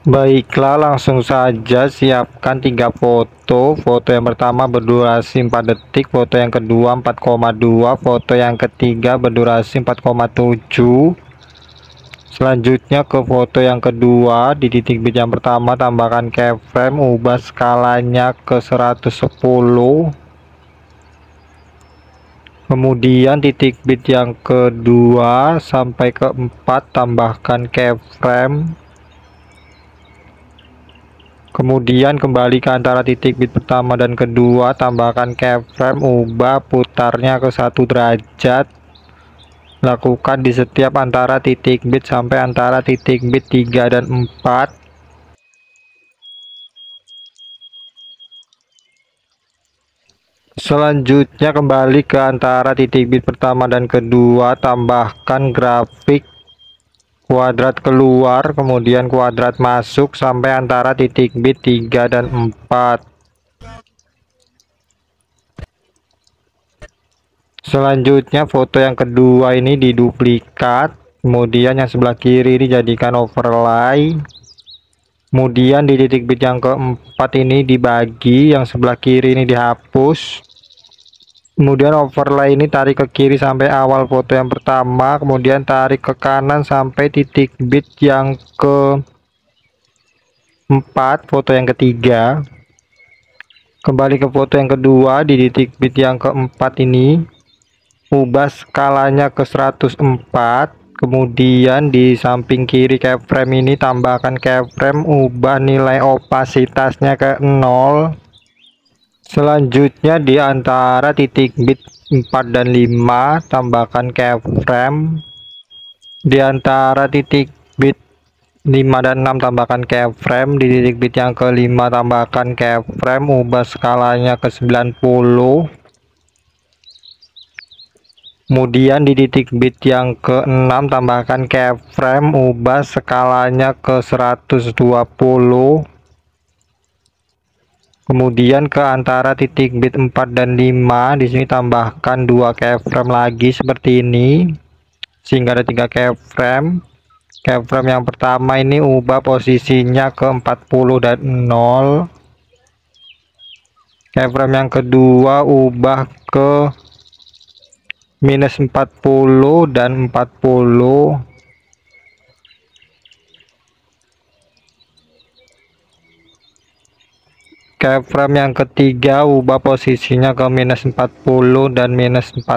Baiklah, langsung saja siapkan 3 foto. Foto yang pertama berdurasi 4 detik, foto yang kedua 4,2, foto yang ketiga berdurasi 4,7. Selanjutnya ke foto yang kedua, di titik bit yang pertama tambahkan keyframe, ubah skalanya ke 110. Kemudian titik bit yang kedua sampai ke 4 tambahkan keyframe. Kemudian kembali ke antara titik bit pertama dan kedua, tambahkan keyframe, ubah putarnya ke 1 derajat. Lakukan di setiap antara titik bit sampai antara titik bit 3 dan 4. Selanjutnya kembali ke antara titik bit pertama dan kedua, tambahkan grafik kuadrat keluar, kemudian kuadrat masuk sampai antara titik bit 3 dan 4. Selanjutnya foto yang kedua ini diduplikat, kemudian yang sebelah kiri ini jadikan overlay. Kemudian di titik bit yang keempat ini dibagi, yang sebelah kiri ini dihapus. Kemudian overlay ini tarik ke kiri sampai awal foto yang pertama, kemudian tarik ke kanan sampai titik bit yang keempat, foto yang ketiga. Kembali ke foto yang kedua, di titik bit yang keempat ini ubah skalanya ke 104. Kemudian di samping kiri keyframe ini tambahkan keyframe, ubah nilai opasitasnya ke 0. Selanjutnya di antara titik bit 4 dan 5 tambahkan keyframe. Di antara titik bit 5 dan 6 tambahkan keyframe. Di titik bit yang kelima tambahkan keyframe, ubah skalanya ke 90. Kemudian di titik bit yang ke-6 tambahkan keyframe, ubah skalanya ke 120. Kemudian ke antara titik bit 4 dan 5, di sini tambahkan 2 keyframe lagi seperti ini, sehingga ada 3 keyframe. Keyframe yang pertama ini ubah posisinya ke 40 dan 0. Keyframe yang kedua ubah ke minus 40 dan 40. Keyframe yang ketiga ubah posisinya ke minus 40 dan minus 40.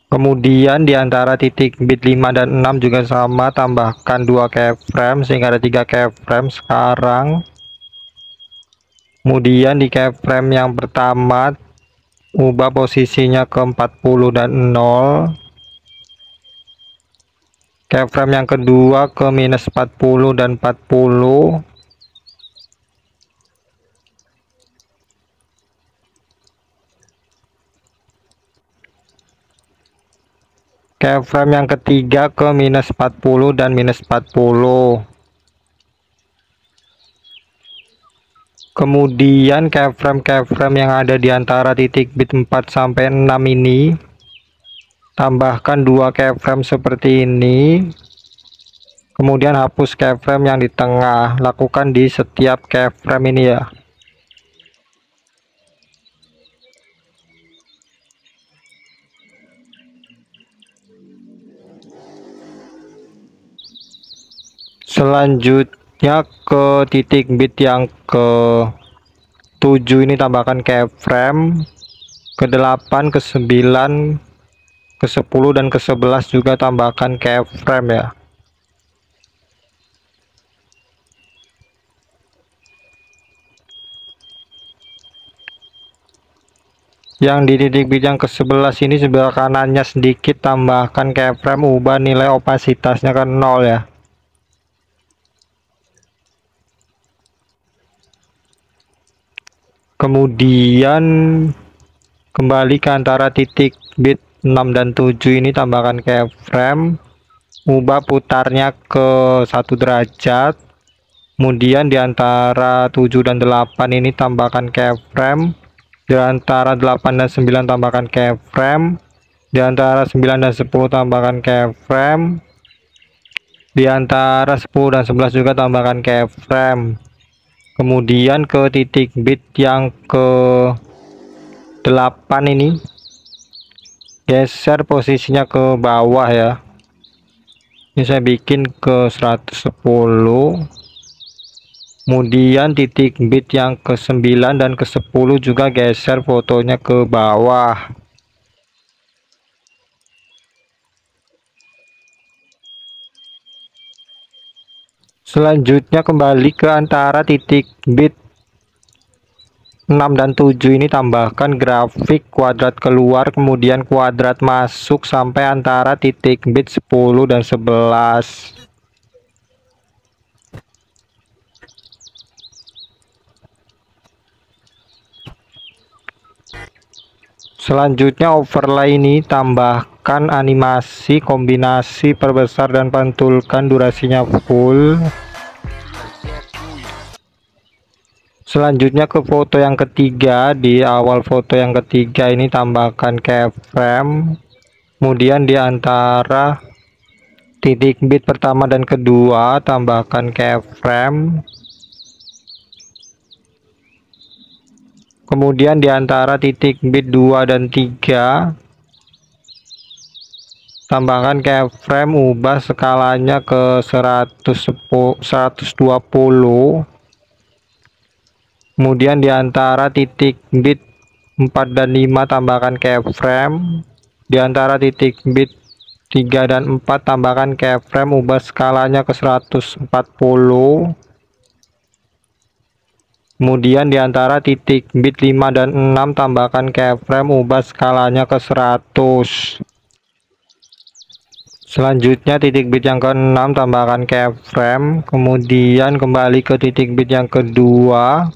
Kemudian di antara titik bit 5 dan 6 juga sama, tambahkan 2 keyframe sehingga ada 3 keyframe sekarang. Kemudian di keyframe yang pertama ubah posisinya ke 40 dan 0. Keyframe yang kedua ke minus 40 dan 40. Keyframe yang ketiga ke minus 40 dan minus 40. Kemudian keyframe yang ada di antara titik bit 4 sampai 6 ini tambahkan 2 keyframe seperti ini. Kemudian hapus keyframe yang di tengah. Lakukan di setiap keyframe ini ya. Selanjutnya ke titik bit yang ke-7 ini tambahkan keyframe. Ke-8, ke-9, ke-10 dan ke-11 juga tambahkan keyframe ya. Yang di titik bit yang ke-11 ini sebelah kanannya sedikit tambahkan keyframe, ubah nilai opasitasnya ke 0 ya. Kemudian kembali ke antara titik bit 6 dan 7 ini tambahkan keyframe, ubah putarnya ke 1 derajat. Kemudian di antara 7 dan 8 ini tambahkan keyframe. Di antara 8 dan 9 tambahkan keyframe. Di antara 9 dan 10 tambahkan keyframe. Di antara 10 dan 11 juga tambahkan keyframe. Kemudian ke titik bit yang ke 8 ini geser posisinya ke bawah ya. Ini saya bikin ke 110. Kemudian titik bit yang ke 9 dan ke 10 juga geser fotonya ke bawah. Selanjutnya kembali ke antara titik bit 6 dan 7 ini, tambahkan grafik kuadrat keluar kemudian kuadrat masuk sampai antara titik bit 10 dan 11. Selanjutnya overlay ini tambahkan animasi kombinasi perbesar dan pantulkan durasinya full. Selanjutnya ke foto yang ketiga. Di awal foto yang ketiga ini tambahkan keyframe. Kemudian di antara titik bit pertama dan kedua tambahkan keyframe. Kemudian di antara titik bit 2 dan 3 tambahkan keyframe, ubah skalanya ke 120. Kemudian di antara titik bit 4 dan 5 tambahkan keyframe. Di antara titik bit 3 dan 4 tambahkan keyframe, ubah skalanya ke 140. Kemudian di antara titik bit 5 dan 6 tambahkan keyframe, ubah skalanya ke 100. Selanjutnya titik bit yang ke-6 tambahkan keyframe. Kemudian kembali ke titik bit yang kedua,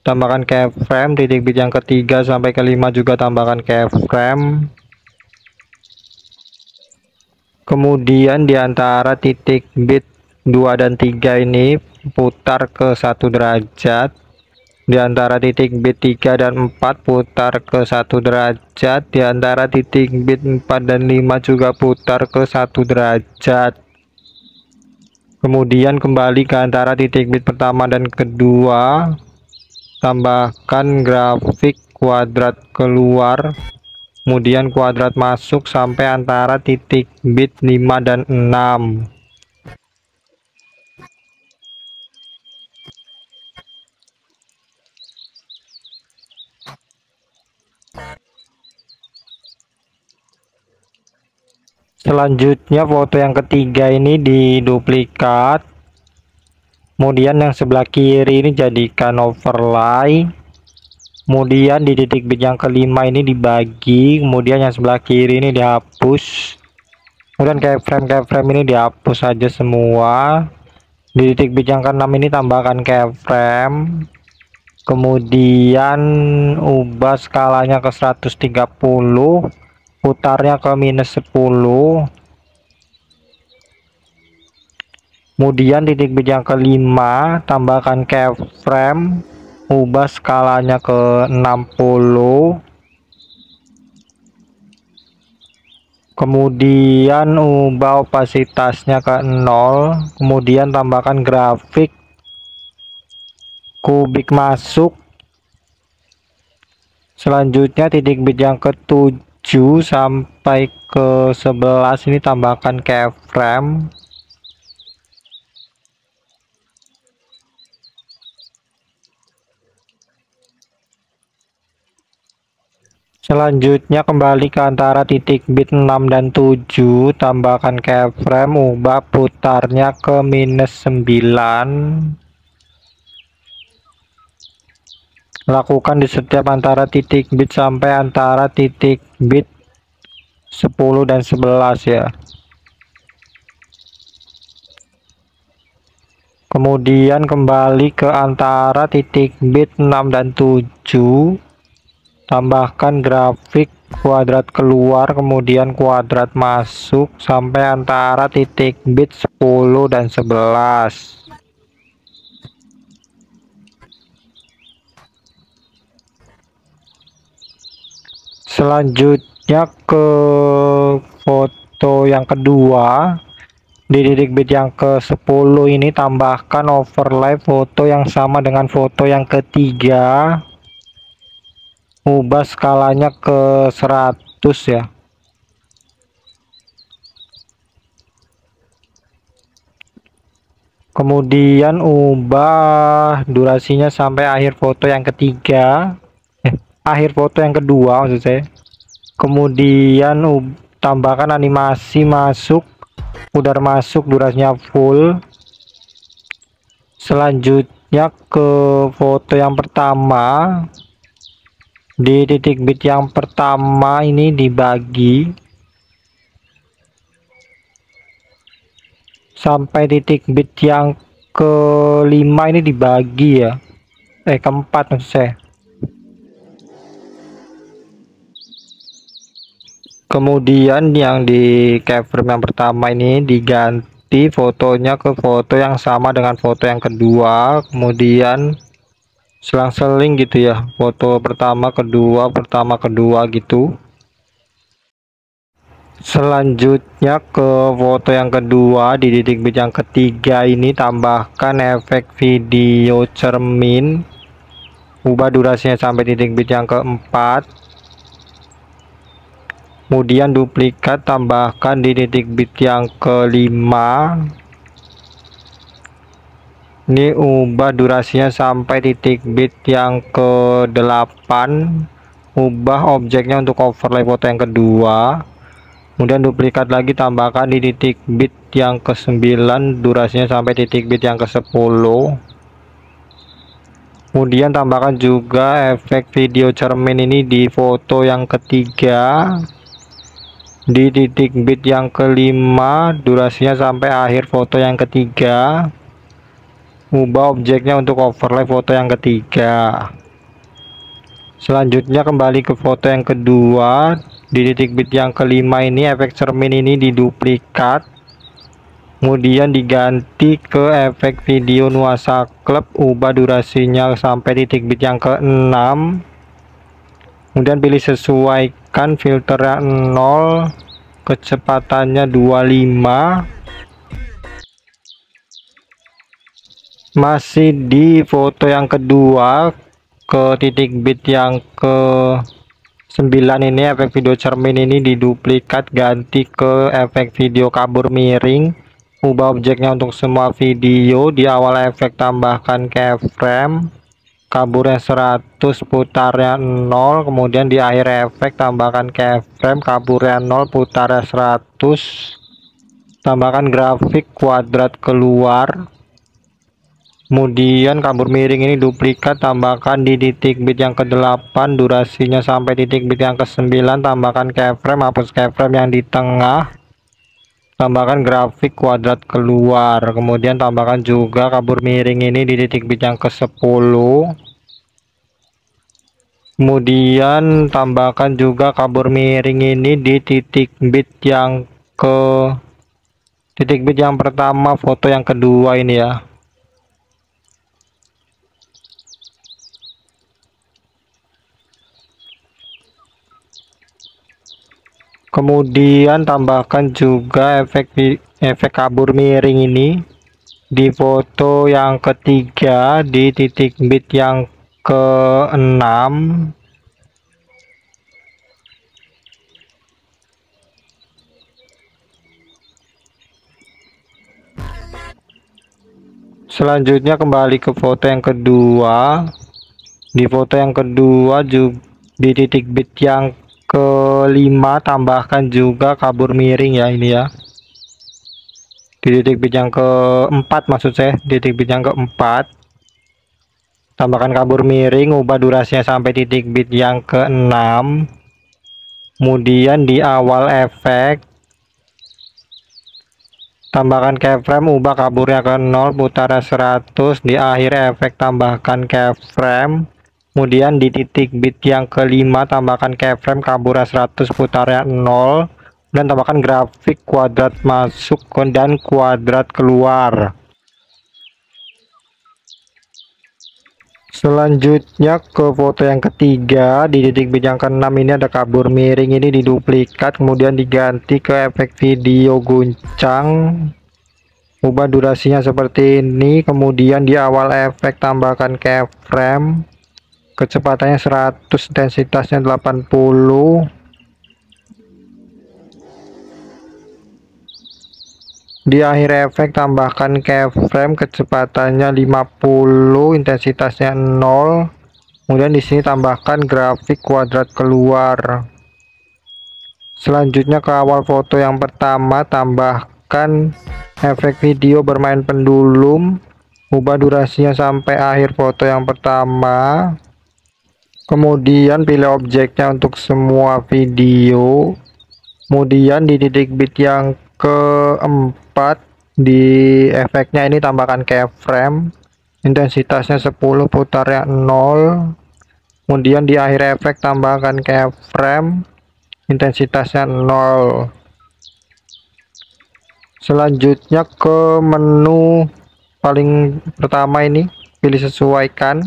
tambahkan keyframe. Titik bit yang ketiga sampai ke-5 juga tambahkan keyframe. Kemudian di antara titik bit 2 dan 3 ini putar ke 1 derajat. Di antara titik bit 3 dan 4 putar ke 1 derajat. Di antara titik bit 4 dan 5 juga putar ke 1 derajat. Kemudian kembali ke antara titik bit pertama dan kedua, tambahkan grafik kuadrat keluar kemudian kuadrat masuk sampai antara titik bit 5 dan 6. Selanjutnya foto yang ketiga ini diduplikat, kemudian yang sebelah kiri ini jadikan overlay, kemudian di titik bit yang kelima ini dibagi, kemudian yang sebelah kiri ini dihapus, kemudian keyframe ini dihapus saja semua. Di titik bit yang ke-6 ini tambahkan keyframe, kemudian ubah skalanya ke 130, putarnya ke -10. Kemudian titik bit yang kelima tambahkan keyframe, ubah skalanya ke 60. Kemudian ubah opasitasnya ke 0. Kemudian tambahkan grafik kubik masuk. Selanjutnya titik bit yang ke-7 sampai ke 11 ini tambahkan keyframe. Selanjutnya kembali ke antara titik bit 6 dan 7, tambahkan keyframe, ubah putarnya ke -9. Lakukan di setiap antara titik bit sampai antara titik bit 10 dan 11 ya. Kemudian kembali ke antara titik bit 6 dan 7, tambahkan grafik kuadrat keluar kemudian kuadrat masuk sampai antara titik bit 10 dan 11. Selanjutnya selanjutnya ke foto yang kedua. Di titik bit yang ke-10 ini tambahkan overlay foto yang sama dengan foto yang ketiga. Ubah skalanya ke 100 ya. Kemudian ubah durasinya sampai akhir foto yang ketiga. Akhir foto yang kedua maksud saya. Kemudian tambahkan animasi masuk, pudar masuk, durasinya full. Selanjutnya ke foto yang pertama. Di titik bit yang pertama ini dibagi sampai titik bit yang kelima ini dibagi ya. Keempat maksud saya. Kemudian yang di keyframe yang pertama ini diganti fotonya ke foto yang sama dengan foto yang kedua, kemudian selang-seling gitu ya, foto pertama kedua gitu. Selanjutnya ke foto yang kedua, di titik bit yang ketiga ini tambahkan efek video cermin, ubah durasinya sampai titik bit yang keempat. Kemudian duplikat, tambahkan di titik bit yang kelima. Ini ubah durasinya sampai titik bit yang ke-8. Ubah objeknya untuk overlay foto yang kedua. Kemudian duplikat lagi, tambahkan di titik bit yang ke-9, durasinya sampai titik bit yang ke-10. Kemudian tambahkan juga efek video cermin ini di foto yang ketiga. Di titik bit yang kelima, durasinya sampai akhir foto yang ketiga. Ubah objeknya untuk overlay foto yang ketiga. Selanjutnya kembali ke foto yang kedua. Di titik bit yang kelima ini efek cermin ini diduplikat. Kemudian diganti ke efek video nuansa klub, ubah durasinya sampai titik bit yang ke-6. Kemudian pilih sesuaikan filternya 0, kecepatannya 25. Masih di foto yang kedua, ke titik bit yang ke-9 ini efek video cermin ini diduplikat, ganti ke efek video kabur miring. Ubah objeknya untuk semua video. Di awal efek tambahkan keyframe, kaburnya 100, putarnya 0. Kemudian di akhir efek tambahkan keyframe, kaburnya 0, putarnya 100. Tambahkan grafik kuadrat keluar. Kemudian kabur miring ini duplikat, tambahkan di titik bit yang ke-8, durasinya sampai titik bit yang ke-9. Tambahkan keyframe, hapus keyframe yang di tengah. Tambahkan grafik kuadrat keluar. Kemudian tambahkan juga kabur miring ini di titik bit yang ke-10. Kemudian tambahkan juga kabur miring ini di titik bit yang pertama, foto yang kedua ini ya. Kemudian tambahkan juga efek kabur miring ini di foto yang ketiga, di titik bit yang ke-6. Selanjutnya kembali ke foto yang kedua. Di foto yang kedua juga di titik bit yang ke-5 tambahkan juga kabur miring ya ini ya. Di titik bit yang ke-4 maksud saya, di titik bit yang ke-4 tambahkan kabur miring, ubah durasinya sampai titik bit yang ke-6. Kemudian di awal efek tambahkan keyframe, ubah kaburnya ke 0, putarnya 100. Di akhir efek tambahkan keyframe. Kemudian di titik bit yang kelima tambahkan keyframe, kaburnya 100, putarnya 0. Dan tambahkan grafik kuadrat masuk dan kuadrat keluar. Selanjutnya ke foto yang ketiga, di titik bit yang ke-6 ini ada kabur miring, ini diduplikat kemudian diganti ke efek video guncang, ubah durasinya seperti ini, kemudian di awal efek tambahkan keyframe, kecepatannya 100, intensitasnya 80, di akhir efek tambahkan keyframe, kecepatannya 50, intensitasnya 0. Kemudian di sini tambahkan grafik kuadrat keluar. Selanjutnya ke awal foto yang pertama tambahkan efek video bermain pendulum, ubah durasinya sampai akhir foto yang pertama. Kemudian pilih objeknya untuk semua video. Kemudian di titik bit yang keempat, di efeknya ini tambahkan keyframe, intensitasnya 10, putarnya 0. Kemudian di akhir efek tambahkan keyframe, intensitasnya 0. Selanjutnya ke menu paling pertama ini, pilih sesuaikan,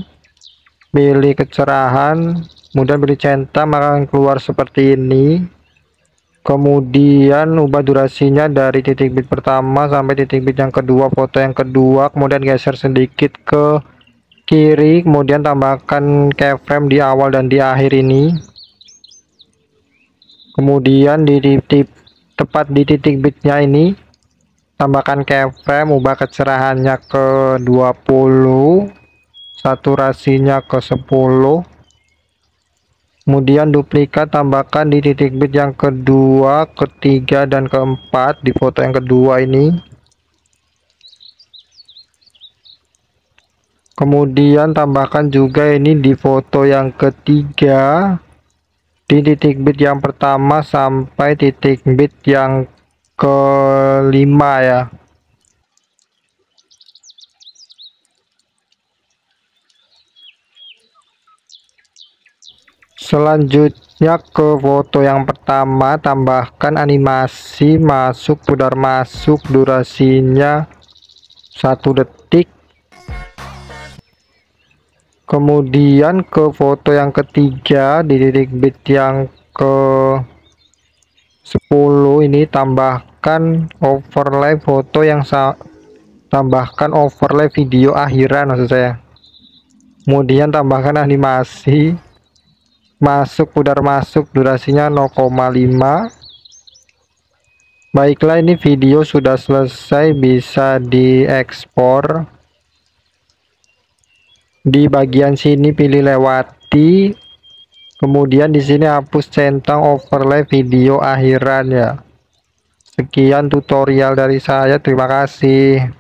pilih kecerahan, kemudian pilih centang, maka akan keluar seperti ini. Kemudian ubah durasinya dari titik bit pertama sampai titik bit yang kedua, foto yang kedua, kemudian geser sedikit ke kiri, kemudian tambahkan keyframe di awal dan di akhir ini. Kemudian di tepat di titik bitnya ini tambahkan keyframe, ubah kecerahannya ke 20, saturasinya ke 10. Kemudian duplikat, tambahkan di titik bit yang kedua, ketiga, dan keempat di foto yang kedua ini. Kemudian tambahkan juga ini di foto yang ketiga, di titik bit yang pertama sampai titik bit yang kelima ya. Selanjutnya ke foto yang pertama, tambahkan animasi masuk, pudar masuk, durasinya 1 detik. Kemudian ke foto yang ketiga, di titik bit yang ke 10 ini tambahkan overlay foto yang tambahkan overlay video akhiran maksud saya. Kemudian tambahkan animasi masuk, pudar masuk, durasinya 0,5. Baiklah, ini video sudah selesai, bisa diekspor. Di bagian sini pilih lewati, kemudian di sini hapus centang overlay video akhiran ya. Sekian tutorial dari saya, terima kasih.